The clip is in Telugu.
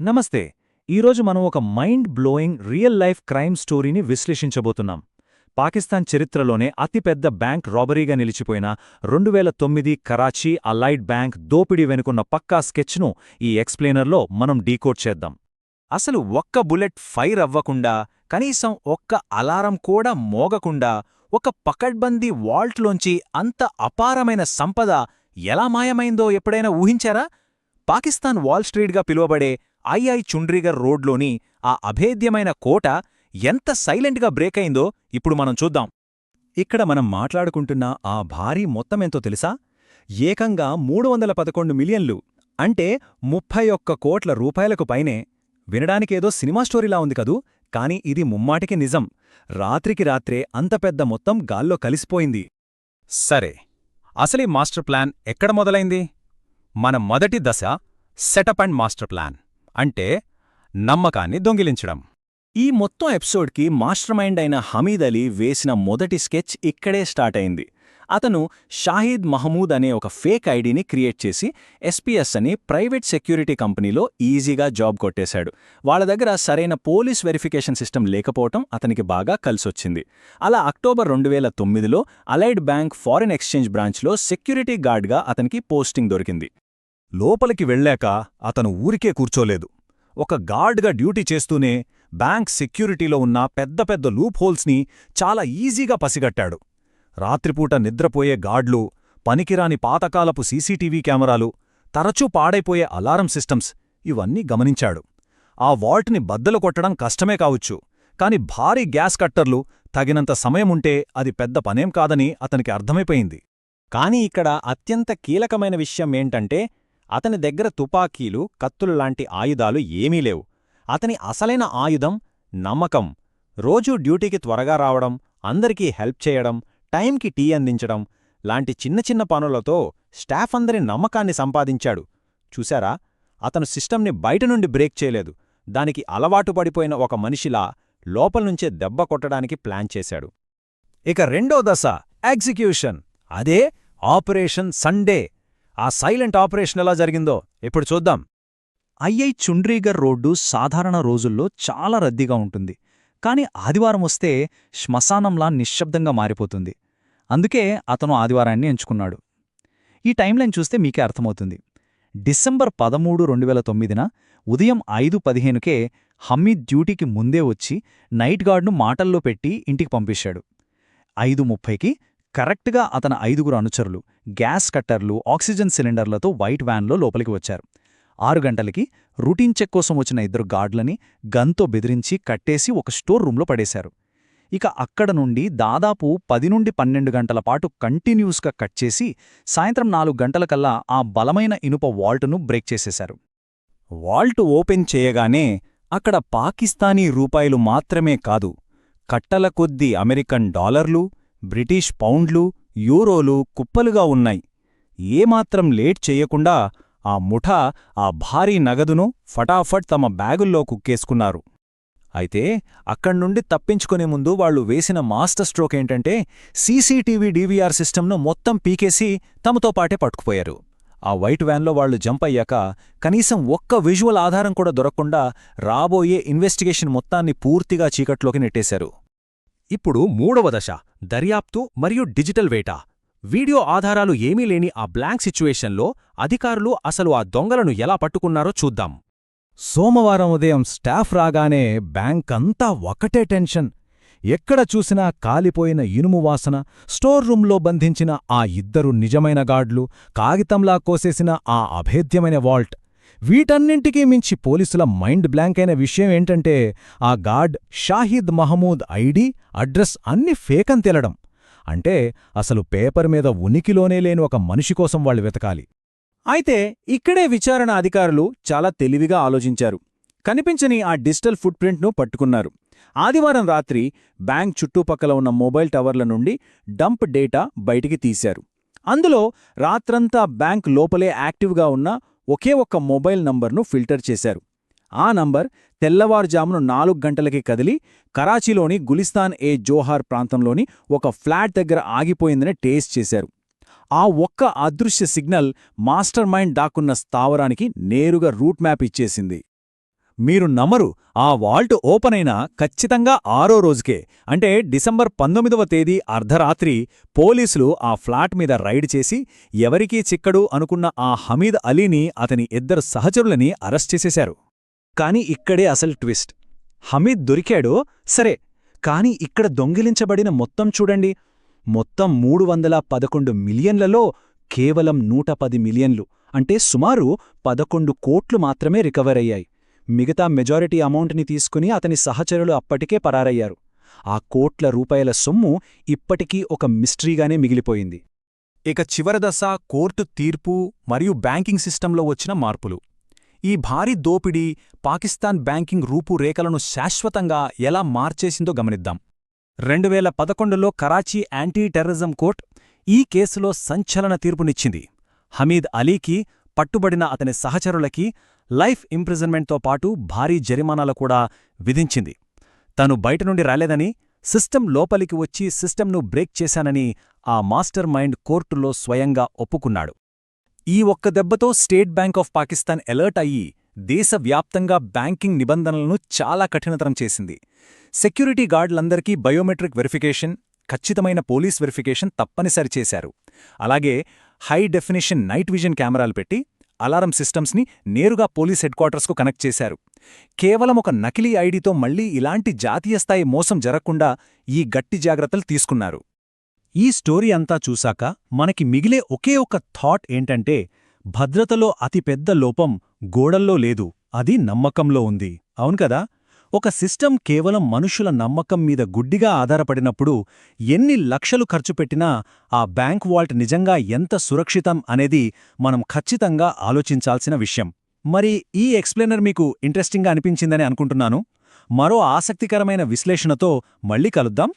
నమస్తే. ఈరోజు మనం ఒక mind blowing real life crime స్టోరీని విశ్లేషించబోతున్నాం. పాకిస్తాన్ చరిత్రలోనే అతిపెద్ద బ్యాంక్ రాబరీగా నిలిచిపోయిన 2009 కరాచీ అలైడ్ బ్యాంక్ దోపిడీ వెనుకున్న పక్కా స్కెచ్ను ఈ ఎక్స్ప్లెయినర్లో మనం డీకోడ్ చేద్దాం. అసలు ఒక్క బుల్లెట్ ఫైర్ అవ్వకుండా, కనీసం ఒక్క అలారం కూడా మోగకుండా ఒక పకడ్బందీ వాల్ట్లోంచి అంత అపారమైన సంపద ఎలా మాయమైందో ఎప్పుడైనా ఊహించారా? పాకిస్తాన్ వాల్ స్ట్రీట్గా పిలువబడే ఐఐ చుండ్రీగర్ రోడ్లోని ఆ అభేద్యమైన కోట ఎంత సైలెంట్గా బ్రేక్ అయిందో ఇప్పుడు మనం చూద్దాం. ఇక్కడ మనం మాట్లాడుకుంటున్న ఆ భారీ మొత్తమెంతో తెలుసా? ఏకంగా 311 మిలియన్లు, అంటే 31 కోట్ల రూపాయలకు పైనే. వినడానికేదో సినిమా స్టోరీలా ఉంది కదూ, కాని ఇది ముమ్మాటికి నిజం. రాత్రికి రాత్రే అంత పెద్ద మొత్తం గాల్లో కలిసిపోయింది. సరే, అసలీ మాస్టర్ ప్లాన్ ఎక్కడ మొదలైంది? మన మొదటి దశ సెటప్ అండ్ మాస్టర్ ప్లాన్, అంటే నమ్మకాన్ని దొంగిలించడం. ఈ మొత్తం ఎపిసోడ్కి మాస్టర్ మైండ్ అయిన హమీద్ అలీ వేసిన మొదటి స్కెచ్ ఇక్కడే స్టార్ట్ అయింది. అతను షాహిద్ మహమూద్ అనే ఒక ఫేక్ ఐడిని క్రియేట్ చేసి ఎస్పీఎస్ అని ప్రైవేట్ సెక్యూరిటీ కంపెనీలో ఈజీగా జాబ్ కొట్టేశాడు. వాళ్ళ దగ్గర సరైన పోలీస్ వెరిఫికేషన్ సిస్టమ్ లేకపోవటం అతనికి బాగా కలిసొచ్చింది. అలా అక్టోబర్ 2009లో అలైడ్ బ్యాంక్ ఫారిన్ ఎక్స్చేంజ్ బ్రాంచ్లో సెక్యూరిటీ గార్డ్గా అతనికి పోస్టింగ్ దొరికింది. లోపలికి వెళ్ళాక అతను ఊరికే కూర్చోలేదు. ఒక గార్డ్గా డ్యూటీ చేస్తూనే బ్యాంక్ సెక్యూరిటీలో ఉన్న పెద్ద పెద్ద లూప్ హోల్స్ని చాలా ఈజీగా పసిగట్టాడు. రాత్రిపూట నిద్రపోయే గార్డ్లు, పనికిరాని పాతకాలపు సీసీటీవీ కెమెరాలు, తరచూ పాడైపోయే అలారం సిస్టమ్స్ ఇవన్నీ గమనించాడు. ఆ వాల్ట్ని బద్దలు కొట్టడం కష్టమే కావచ్చు, కాని భారీ గ్యాస్ కట్టర్లు, తగినంత సమయముంటే అది పెద్ద పనేం కాదని అతనికి అర్థమైపోయింది. కాని ఇక్కడ అత్యంత కీలకమైన విషయం ఏంటంటే, అతని దగ్గర తుపాకీలు, కత్తులు లాంటి ఆయుధాలు ఏమీ లేవు. అతని అసలైన ఆయుధం నమ్మకం. రోజూ డ్యూటీకి త్వరగా రావడం, అందరికీ హెల్ప్ చేయడం, టైంకి టీ అందించడం లాంటి చిన్న చిన్న పనులతో స్టాఫ్ అందరి నమ్మకాన్ని సంపాదించాడు. చూశారా, అతను సిస్టమ్ని బయటనుండి బ్రేక్ చేయలేదు. దానికి అలవాటు పడిపోయిన ఒక మనిషిలా లోపల్నుంచే దెబ్బ కొట్టడానికి ప్లాన్ చేశాడు. ఇక రెండో దశ ఎగ్జిక్యూషన్. అదే ఆపరేషన్ సండే. ఆ సైలెంట్ ఆపరేషన్ ఎలా జరిగిందో ఇప్పుడు చూద్దాం. ఐఐ చుండ్రీగర్ రోడ్డు సాధారణ రోజుల్లో చాలా రద్దీగా ఉంటుంది, కాని ఆదివారం వస్తే శ్మశానంలా నిశ్శబ్దంగా మారిపోతుంది. అందుకే అతను ఆదివారాన్ని ఎంచుకున్నాడు. ఈ టైంలైన్ చూస్తే మీకే అర్థమవుతుంది. డిసెంబర్ 13, 2009న ఉదయం 5:15కే హమీద్ డ్యూటీకి ముందే వచ్చి నైట్ గార్డ్ను మాటల్లో పెట్టి ఇంటికి పంపించాడు. 5:30కి కరెక్ట్గా అతని 5గురు అనుచరులు గ్యాస్ కట్టర్లు, ఆక్సిజన్ సిలిండర్లతో వైట్ వ్యాన్లో లోపలికి వచ్చారు. 6 గంటలకి రూటీన్ చెక్ కోసం వచ్చిన 2 గార్డ్లని గన్తో బెదిరించి కట్టేసి ఒక స్టోర్ రూంలో పడేశారు. ఇక అక్కడ నుండి దాదాపు 10 నుండి 12 గంటల పాటు కంటిన్యూస్గా కట్ చేసి సాయంత్రం 4 గంటలకల్లా ఆ బలమైన ఇనుప వాల్టును బ్రేక్ చేసేశారు. వాల్ట్ ఓపెన్ చేయగానే అక్కడ పాకిస్తానీ రూపాయలు మాత్రమే కాదు, కట్టల కొద్దీ అమెరికన్ డాలర్లు, బ్రిటిష్ పౌండ్లు, యూరోలు కుప్పలుగా ఉన్నాయి. ఏమాత్రం లేట్ చెయ్యకుండా ఆ ముఠా ఆ భారీ నగదును ఫటాఫట్ తమ బ్యాగుల్లో కుక్కేసుకున్నారు. అయితే అక్కడ్నుండి తప్పించుకునే ముందు వాళ్లు వేసిన మాస్టర్ స్ట్రోక్ ఏంటంటే, సీసీటీవీ డీవీఆర్ సిస్టమ్ను మొత్తం పీకేసి తమతో పాటే పట్టుకుపోయారు. ఆ వైట్ వ్యాన్లో వాళ్లు జంప్ అయ్యాక కనీసం ఒక్క విజువల్ ఆధారం కూడా దొరకకుండా రాబోయే ఇన్వెస్టిగేషన్ మొత్తాన్ని పూర్తిగా చీకట్లోకి నెట్టేశారు. ఇప్పుడు మూడవ దశ దర్యాప్తు మరియు డిజిటల్ వేటా. వీడియో ఆధారాలు ఏమీ లేని ఆ బ్లాంక్ సిచ్యువేషన్లో అధికారులు అసలు ఆ దొంగలను ఎలా పట్టుకున్నారో చూద్దాం. సోమవారం ఉదయం స్టాఫ్ రాగానే బ్యాంక్ అంతా ఒకటే టెన్షన్. ఎక్కడ చూసినా కాలిపోయిన ఇనుము వాసన, స్టోర్ రూంలో బంధించిన ఆ 2 నిజమైన గార్డ్లు, కాగితంలా కోసేసిన ఆ అభేద్యమైన వాల్ట్. వీటన్నింటికీ మించి పోలీసుల మైండ్ బ్లాంక్ అయిన విషయం ఏంటంటే, ఆ guard Shahid Mahmood ID, address అన్ని ఫేకని తేలడం. అంటే అసలు పేపర్ మీద ఉనికిలోనే లేని ఒక మనిషి కోసం వాళ్ళు వెతకాలి. అయితే ఇక్కడే విచారణ అధికారులు చాలా తెలివిగా ఆలోచించారు. కనిపించని ఆ డిజిటల్ ఫుట్ ప్రింట్ను పట్టుకున్నారు. ఆదివారం రాత్రి బ్యాంక్ చుట్టుపక్కల ఉన్న మొబైల్ టవర్ల నుండి డంప్ డేటా బయటికి తీశారు. అందులో రాత్రంతా బ్యాంక్ లోపలే యాక్టివ్గా ఉన్న ఒకే ఒక్క మొబైల్ నంబర్ను ఫిల్టర్ చేశారు. ఆ నంబర్ తెల్లవారుజామున 4 గంటలకి కదిలి కరాచీలోని గులిస్తాన్-ఏ-జోహార్ ప్రాంతంలోని ఒక ఫ్లాట్ దగ్గర ఆగిపోయిందని టేస్ట్ చేశారు. ఆ ఒక్క అదృశ్య సిగ్నల్ మాస్టర్ మైండ్ దాక్కున్న స్థావరానికి నేరుగా రూట్ మ్యాప్ ఇచ్చేసింది. మీరు నమ్మరు, ఆ వాల్ట్ ఓపెన్ అయిన ఖచ్చితంగా 6వ రోజుకే, అంటే డిసెంబర్ 19వ తేదీ అర్ధరాత్రి పోలీసులు ఆ ఫ్లాట్ మీద రైడ్ చేసి ఎవరికీ చిక్కడు అనుకున్న ఆ హమీద్ అలీని, అతని 2 సహచరులని అరెస్ట్ చేసేశారు. కాని ఇక్కడే అసలు ట్విస్ట్. హమీద్ దొరికాడో సరే, కాని ఇక్కడ దొంగిలించబడిన మొత్తం చూడండి. మొత్తం 311 మిలియన్లలో కేవలం 110 మిలియన్లు, అంటే సుమారు 11 కోట్లు మాత్రమే రికవర్ అయ్యాయి. మిగతా మెజారిటీ అమౌంట్ని తీసుకుని అతని సహచరులు అప్పటికే పరారయ్యారు. ఆ కోట్ల రూపాయల సొమ్ము ఇప్పటికీ ఒక మిస్టరీగానే మిగిలిపోయింది. ఇక చివరి దశ కోర్టు తీర్పు మరియు బ్యాంకింగ్ సిస్టంలో వచ్చిన మార్పులు. ఈ భారీ దోపిడీ పాకిస్తాన్ బ్యాంకింగ్ రూపురేఖలను శాశ్వతంగా ఎలా మార్చేసిందో గమనిద్దాం. 2011లో కరాచీ యాంటీ టెర్రరిజం కోర్ట్ ఈ కేసులో సంచలన తీర్పునిచ్చింది. హమీద్ అలీకి, పట్టుబడిన అతని సహచరులకి లైఫ్ ఇంప్రిజన్మెంట్తో పాటు భారీ జరిమానాలు కూడా విధించింది. తను బయటనుండి రాలేదని, సిస్టమ్ లోపలికి వచ్చి సిస్టమ్ను బ్రేక్ చేశానని ఆ మాస్టర్ మైండ్ కోర్టులో స్వయంగా ఒప్పుకున్నాడు. ఈ ఒక్క దెబ్బతో state bank of Pakistan alert అయ్యి దేశవ్యాప్తంగా బ్యాంకింగ్ నిబంధనలను చాలా కఠినతరం చేసింది. సెక్యూరిటీ గార్డులందరికీ బయోమెట్రిక్ వెరిఫికేషన్, ఖచ్చితమైన పోలీస్ వెరిఫికేషన్ తప్పనిసరి చేశారు. అలాగే హై డెఫినిషన్ నైట్ విజన్ కెమెరాలు పెట్టి అలారం సిస్టమ్స్ని నేరుగా పోలీస్ హెడ్ క్వార్టర్స్కు కనెక్ట్ చేశారు. కేవలం ఒక నకిలీ ఐడితో మళ్లీ ఇలాంటి జాతీయస్థాయి మోసం జరగకుండా ఈ గట్టి జాగ్రత్తలు తీసుకున్నారు. ఈ స్టోరీ అంతా చూశాక మనకి మిగిలే ఒకే ఒక థాట్ ఏంటంటే, భద్రతలో అతిపెద్ద లోపం గోడల్లో లేదు, అది నమ్మకంలో ఉంది. అవును కదా? ఒక సిస్టమ్ కేవలం మనుషుల నమ్మకం మీద గుడ్డిగా ఆధారపడినప్పుడు ఎన్ని లక్షలు ఖర్చు పెట్టినా ఆ బ్యాంక్ వాల్ట్ నిజంగా ఎంత సురక్షితం అనేది మనం ఖచ్చితంగా ఆలోచించాల్సిన విషయం. మరి ఈ ఎక్స్ప్లెయినర్ మీకు ఇంట్రెస్టింగ్గా అనిపించిందని అనుకుంటున్నాను. మరో ఆసక్తికరమైన విశ్లేషణతో మళ్ళీ కలుద్దాం.